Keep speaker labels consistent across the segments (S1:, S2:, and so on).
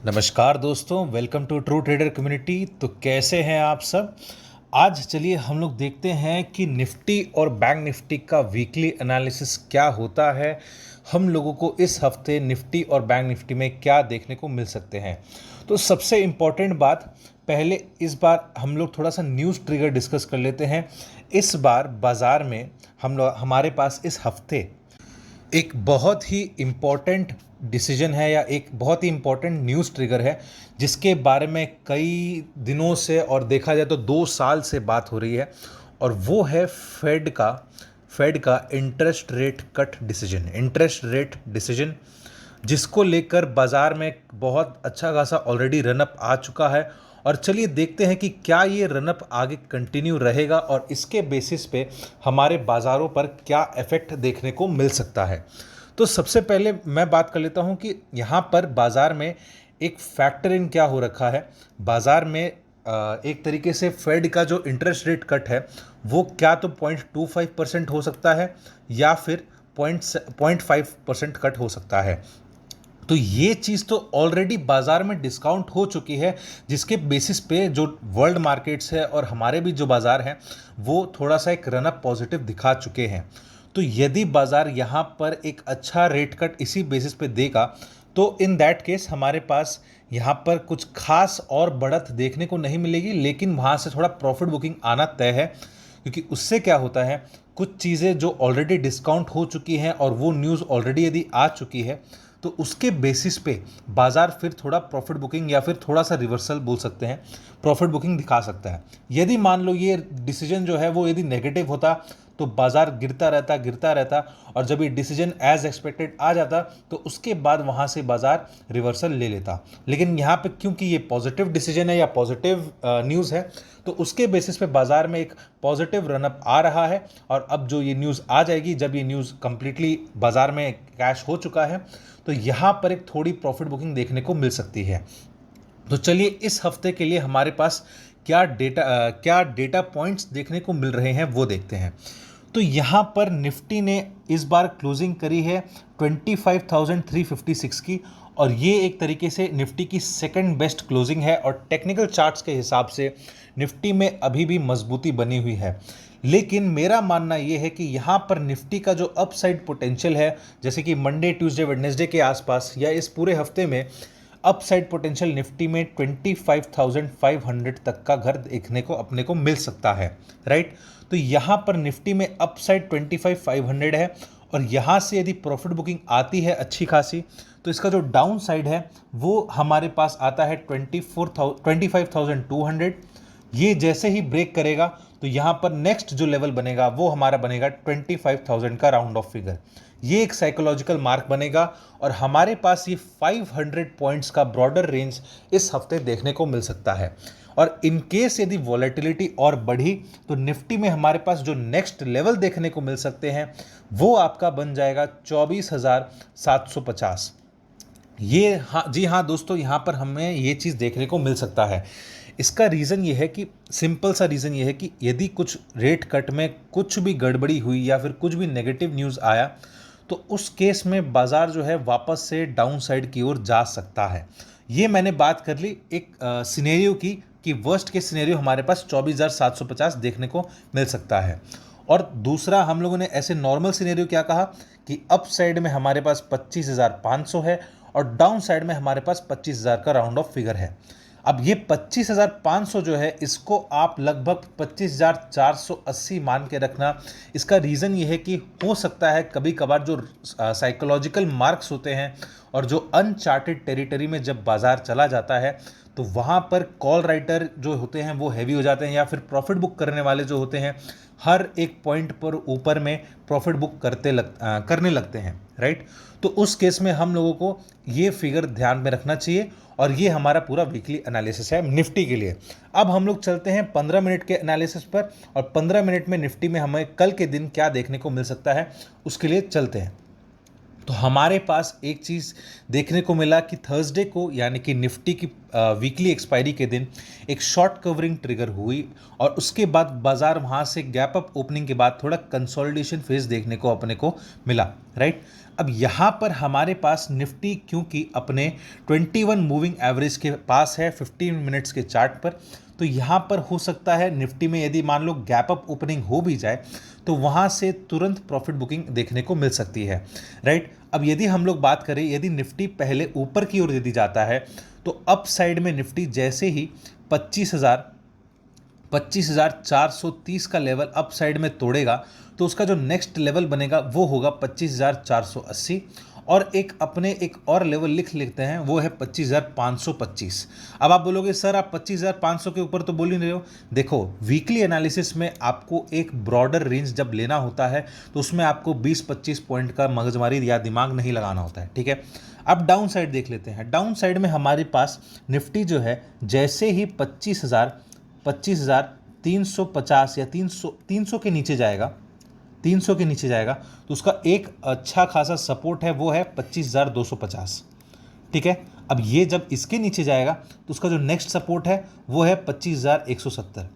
S1: नमस्कार दोस्तों, welcome to true trader community. तो कैसे हैं आप सब। आज चलिए हम लोग देखते हैं कि निफ्टी और बैंक निफ्टी का वीकली एनालिसिस क्या होता है। हम लोगों को इस हफ्ते निफ्टी और बैंक निफ्टी में क्या देखने को मिल सकते हैं। तो सबसे इम्पॉर्टेंट बात, पहले इस बार हम लोग थोड़ा सा न्यूज़ ट्रिगर डिस्कस कर लेते हैं। इस बार बाज़ार में हमारे पास इस हफ्ते एक बहुत ही इम्पॉर्टेंट डिसीजन है या एक बहुत ही इम्पॉर्टेंट न्यूज़ ट्रिगर है, जिसके बारे में कई दिनों से और देखा जाए तो 2 साल से बात हो रही है। और वो है फेड का इंटरेस्ट रेट डिसीजन, जिसको लेकर बाज़ार में बहुत अच्छा खासा ऑलरेडी रनअप आ चुका है। और चलिए देखते हैं कि क्या ये रनअप आगे कंटिन्यू रहेगा और इसके बेसिस पे हमारे बाज़ारों पर क्या इफ़ेक्ट देखने को मिल सकता है। तो सबसे पहले मैं बात कर लेता हूँ कि यहाँ पर बाज़ार में एक फैक्टर इन क्या हो रखा है। बाज़ार में एक तरीके से फेड का जो इंटरेस्ट रेट कट है वो क्या तो 0.25% हो सकता है या फिर 0.5% कट हो सकता है। तो ये चीज़ तो ऑलरेडी बाज़ार में डिस्काउंट हो चुकी है, जिसके बेसिस पे जो वर्ल्ड मार्केट्स है और हमारे भी जो बाज़ार हैं वो थोड़ा सा एक रनअप पॉजिटिव दिखा चुके हैं। तो यदि बाज़ार यहाँ पर एक अच्छा रेट कट इसी बेसिस पे देगा तो इन दैट केस हमारे पास यहाँ पर कुछ खास और बढ़त देखने को नहीं मिलेगी, लेकिन वहाँ से थोड़ा प्रॉफिट बुकिंग आना तय है। क्योंकि उससे क्या होता है, कुछ चीज़ें जो ऑलरेडी डिस्काउंट हो चुकी हैं और वो न्यूज़ ऑलरेडी यदि आ चुकी है तो उसके बेसिस पे बाज़ार फिर थोड़ा प्रॉफिट बुकिंग या फिर थोड़ा सा रिवर्सल बोल सकते हैं, प्रॉफिट बुकिंग दिखा सकता है। यदि मान लो ये डिसीजन जो है वो यदि नेगेटिव होता तो बाज़ार गिरता रहता और जब ये डिसीजन एज एक्सपेक्टेड आ जाता तो उसके बाद वहाँ से बाज़ार रिवर्सल ले लेता। लेकिन यहाँ पे क्योंकि ये पॉजिटिव डिसीजन है या पॉजिटिव न्यूज़ है तो उसके बेसिस पे बाज़ार में एक पॉजिटिव रनअप आ रहा है। और अब जो ये न्यूज़ आ जाएगी, जब ये न्यूज़ कंप्लीटली बाज़ार में कैश हो चुका है, तो यहाँ पर एक थोड़ी प्रॉफिट बुकिंग देखने को मिल सकती है। तो चलिए इस हफ्ते के लिए हमारे पास क्या डेटा पॉइंट्स देखने को मिल रहे हैं वो देखते हैं। तो यहाँ पर निफ्टी ने इस बार क्लोजिंग करी है 25,356 की, और ये एक तरीके से निफ्टी की सेकंड बेस्ट क्लोजिंग है। और टेक्निकल चार्ट्स के हिसाब से निफ्टी में अभी भी मजबूती बनी हुई है। लेकिन मेरा मानना ये है कि यहाँ पर निफ्टी का जो अपसाइड पोटेंशियल है, जैसे कि मंडे ट्यूसडे वेडनेसडे के आसपास या इस पूरे हफ्ते में अपसाइड पोटेंशियल निफ्टी में 25,500 तक का घर देखने को अपने को मिल सकता है, राइट। तो यहाँ पर निफ्टी में अपसाइड 25,500 है और यहाँ से यदि प्रॉफिट बुकिंग आती है अच्छी खासी तो इसका जो डाउन साइड है वो हमारे पास आता है 25,200। ये जैसे ही ब्रेक करेगा तो यहाँ पर नेक्स्ट जो लेवल बनेगा वो हमारा बनेगा 25,000 का राउंड ऑफ फिगर। ये एक साइकोलॉजिकल मार्क बनेगा और हमारे पास ये 500 पॉइंट्स का ब्रॉडर रेंज इस हफ्ते देखने को मिल सकता है। और इन केस यदि वॉलेटिलिटी और बढ़ी तो निफ्टी में हमारे पास जो नेक्स्ट लेवल देखने को मिल सकते हैं वो आपका बन जाएगा 24,750। ये हाँ जी हाँ दोस्तों, यहाँ पर हमें ये चीज़ देखने को मिल सकता है। इसका रीज़न ये है कि सिंपल सा रीज़न ये है कि यदि कुछ रेट कट में कुछ भी गड़बड़ी हुई या फिर कुछ भी नेगेटिव न्यूज़ आया तो उस केस में बाज़ार जो है वापस से डाउन साइड की ओर जा सकता है। ये मैंने बात कर ली एक सिनेरियो की कि वर्स्ट केस सिनेरियो हमारे पास 24,750 देखने को मिल सकता है। और दूसरा हम लोगों ने ऐसे नॉर्मल सिनेरियो क्या कहा कि अप साइड में हमारे पास 25,500 है और डाउन साइड में हमारे पास 25,000 का राउंड ऑफ फिगर है। अब ये 25,500 जो है इसको आप लगभग 25,480 मान के रखना। इसका रीज़न ये है कि हो सकता है कभी कभार जो साइकोलॉजिकल मार्क्स होते हैं और जो अनचार्टेड टेरिटरी में जब बाज़ार चला जाता है तो वहाँ पर कॉल राइटर जो होते हैं वो हैवी हो जाते हैं या फिर प्रॉफिट बुक करने वाले जो होते हैं हर एक पॉइंट पर ऊपर में प्रॉफिट बुक करने लगते हैं, राइट। तो उस केस में हम लोगों को ये फिगर ध्यान में रखना चाहिए। और ये हमारा पूरा वीकली एनालिसिस है निफ्टी के लिए। अब हम लोग चलते हैं 15 मिनट के एनालिसिस पर और 15 मिनट में निफ्टी में हमें कल के दिन क्या देखने को मिल सकता है उसके लिए चलते हैं। तो हमारे पास एक चीज़ देखने को मिला कि थर्सडे को यानी कि निफ्टी की वीकली एक्सपायरी के दिन एक शॉर्ट कवरिंग ट्रिगर हुई और उसके बाद बाजार वहाँ से गैप अप ओपनिंग के बाद थोड़ा कंसोलिडेशन फेज देखने को अपने को मिला, राइट। अब यहाँ पर हमारे पास निफ्टी क्योंकि अपने 21 मूविंग एवरेज के पास है 15 मिनट्स के चार्ट पर, तो यहाँ पर हो सकता है निफ्टी में यदि मान लो गैप अप ओपनिंग हो भी जाए तो वहाँ से तुरंत प्रॉफिट बुकिंग देखने को मिल सकती है, राइट। अब यदि हम लोग बात करें, यदि निफ्टी पहले ऊपर की ओर यदि जाता है तो अप साइड में निफ्टी जैसे ही 25,430 का लेवल अप साइड में तोड़ेगा तो उसका जो नेक्स्ट लेवल बनेगा वो होगा 25,480 और एक और लेवल लिख लेते हैं, वो है 25,525। अब आप बोलोगे सर आप 25,500 के ऊपर तो बोल ही नहीं रहे हो। देखो वीकली एनालिसिस में आपको एक ब्रॉडर रेंज जब लेना होता है तो उसमें आपको 20-25 पॉइंट का मगजमारी या दिमाग नहीं लगाना होता है, ठीक है। अब डाउन साइड देख लेते हैं। डाउन साइड में हमारे पास निफ्टी जो है जैसे ही 25,350 या 300 के नीचे जाएगा, 300 के नीचे जाएगा तो उसका एक अच्छा खासा सपोर्ट है, वो है 25,250, ठीक है। अब ये जब इसके नीचे जाएगा तो उसका जो नेक्स्ट सपोर्ट है वो है 25,170।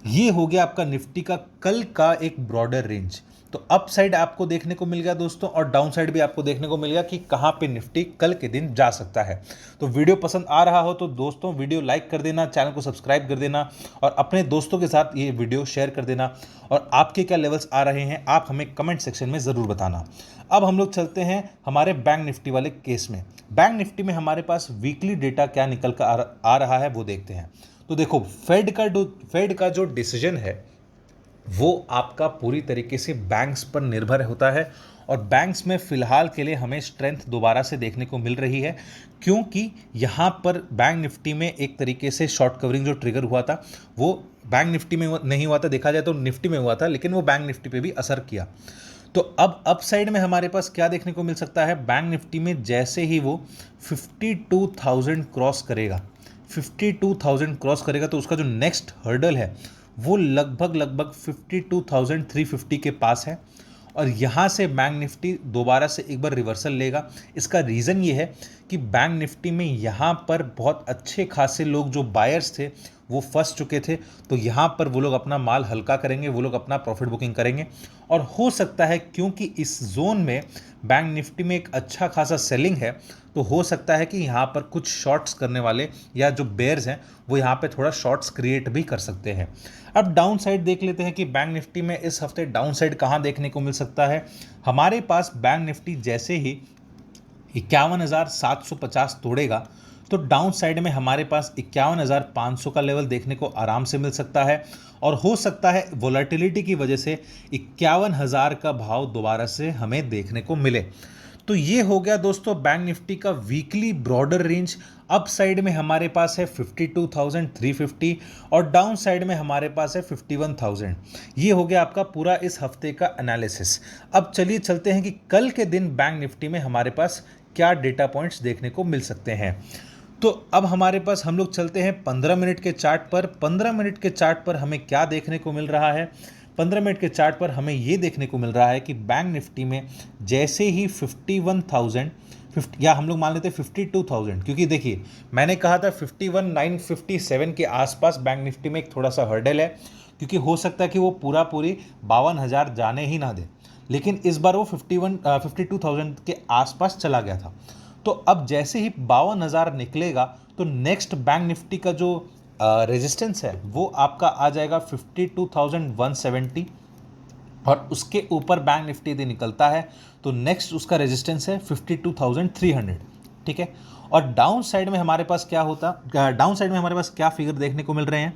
S1: ये हो गया आपका निफ्टी का कल का एक ब्रॉडर रेंज। तो अप साइड आपको देखने को मिल गया दोस्तों और डाउन साइड भी आपको देखने को मिल गया कि कहाँ पे निफ्टी कल के दिन जा सकता है। तो वीडियो पसंद आ रहा हो तो दोस्तों वीडियो लाइक कर देना, चैनल को सब्सक्राइब कर देना और अपने दोस्तों के साथ ये वीडियो शेयर कर देना। और आपके क्या लेवल्स आ रहे हैं आप हमें कमेंट सेक्शन में ज़रूर बताना। अब हम लोग चलते हैं हमारे बैंक निफ्टी वाले केस में। बैंक निफ्टी में हमारे पास वीकली डेटा क्या निकल कर आ रहा है वो देखते हैं। तो देखो फेड का जो डिसीजन है वो आपका पूरी तरीके से बैंक्स पर निर्भर होता है और बैंक्स में फ़िलहाल के लिए हमें स्ट्रेंथ दोबारा से देखने को मिल रही है, क्योंकि यहाँ पर बैंक निफ्टी में एक तरीके से शॉर्ट कवरिंग जो ट्रिगर हुआ था वो बैंक निफ्टी में नहीं हुआ था, देखा जाए तो निफ्टी में हुआ था, लेकिन वो बैंक निफ्टी पे भी असर किया। तो अब अप साइड में हमारे पास क्या देखने को मिल सकता है, बैंक निफ्टी में जैसे ही वो 52,000 क्रॉस करेगा, 52,000 क्रॉस करेगा तो उसका जो नेक्स्ट हर्डल है वो लगभग 52,350 के पास है और यहाँ से बैंक निफ्टी दोबारा से एक बार रिवर्सल लेगा। इसका रीज़न ये है कि बैंक निफ्टी में यहाँ पर बहुत अच्छे खासे लोग जो बायर्स थे वो फंस चुके थे, तो यहाँ पर वो लोग अपना माल हल्का करेंगे, वो लोग अपना प्रॉफिट बुकिंग करेंगे और हो सकता है क्योंकि इस जोन में बैंक निफ्टी में एक अच्छा खासा सेलिंग है तो हो सकता है कि यहाँ पर कुछ शॉर्ट्स करने वाले या जो बेयर्स हैं वो यहाँ पे थोड़ा शॉर्ट्स क्रिएट भी कर सकते हैं। अब डाउन साइड देख लेते हैं कि बैंक निफ्टी में इस हफ्ते डाउन साइड कहाँ देखने को मिल सकता है। हमारे पास बैंक निफ्टी जैसे ही 51,750 तोड़ेगा तो डाउन साइड में हमारे पास 51,500 का लेवल देखने को आराम से मिल सकता है और हो सकता है वोलेटिलिटी की वजह से 51,000 का भाव दोबारा से हमें देखने को मिले। तो ये हो गया दोस्तों बैंक निफ्टी का weekly broader range. Up side में हमारे पास है 52,350 और डाउन साइड में हमारे पास है 51,000। ये हो गया आपका पूरा इस हफ्ते का एनालिसिस। अब चलिए चलते हैं कि कल के दिन बैंक निफ्टी में हमारे पास क्या डेटा पॉइंट्स देखने को मिल सकते हैं। तो अब हमारे पास हम लोग चलते हैं 15 मिनट के चार्ट पर। 15 मिनट के चार्ट पर हमें क्या देखने को मिल रहा है, 15 मिनट के चार्ट पर हमें ये देखने को मिल रहा है कि बैंक निफ्टी में जैसे ही 51,000 या हम लोग मान लेते हैं 52,000, क्योंकि देखिए मैंने कहा था 51,957 के आसपास बैंक निफ्टी में एक थोड़ा सा हर्डल है, क्योंकि हो सकता है कि वो पूरी 52,000 जाने ही ना दे, लेकिन इस बार वो 52,000 के आसपास चला गया था। तो अब जैसे ही 52,000 निकलेगा तो नेक्स्ट बैंक निफ्टी का जो रेजिस्टेंस है वो आपका आ जाएगा 52,170 और उसके ऊपर बैंक निफ्टी यदि निकलता है तो नेक्स्ट उसका रेजिस्टेंस है 52,300, ठीक है। और डाउन साइड में हमारे पास क्या होता, डाउन साइड में हमारे पास क्या फिगर देखने को मिल रहे हैं,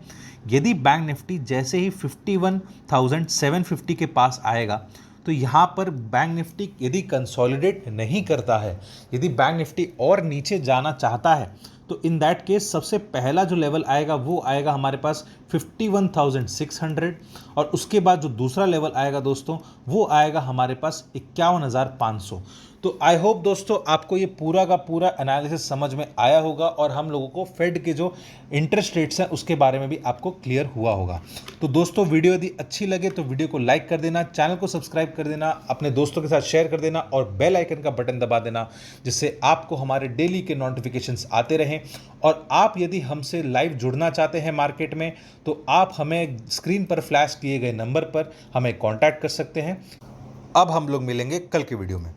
S1: यदि बैंक निफ्टी जैसे ही 51,750 के पास आएगा तो यहाँ पर बैंक निफ्टी यदि कंसोलिडेट नहीं करता है, यदि बैंक निफ्टी और नीचे जाना चाहता है तो इन दैट केस सबसे पहला जो लेवल आएगा वो आएगा हमारे पास 51,600 और उसके बाद जो दूसरा लेवल आएगा दोस्तों वो आएगा हमारे पास 51,500। तो आई होप दोस्तों आपको ये पूरा का पूरा एनालिसिस समझ में आया होगा और हम लोगों को फेड के जो इंटरेस्ट रेट्स हैं उसके बारे में भी आपको क्लियर हुआ होगा। तो दोस्तों वीडियो यदि अच्छी लगे तो वीडियो को लाइक कर देना, चैनल को सब्सक्राइब कर देना, अपने दोस्तों के साथ शेयर कर देना और बेल आइकन का बटन दबा देना, जिससे आपको हमारे डेली के नोटिफिकेशंस आते रहें। और आप यदि हमसे लाइव जुड़ना चाहते हैं मार्केट में तो आप हमें स्क्रीन पर फ्लैश किए गए नंबर पर हमें कॉन्टैक्ट कर सकते हैं। अब हम लोग मिलेंगे कल की वीडियो में।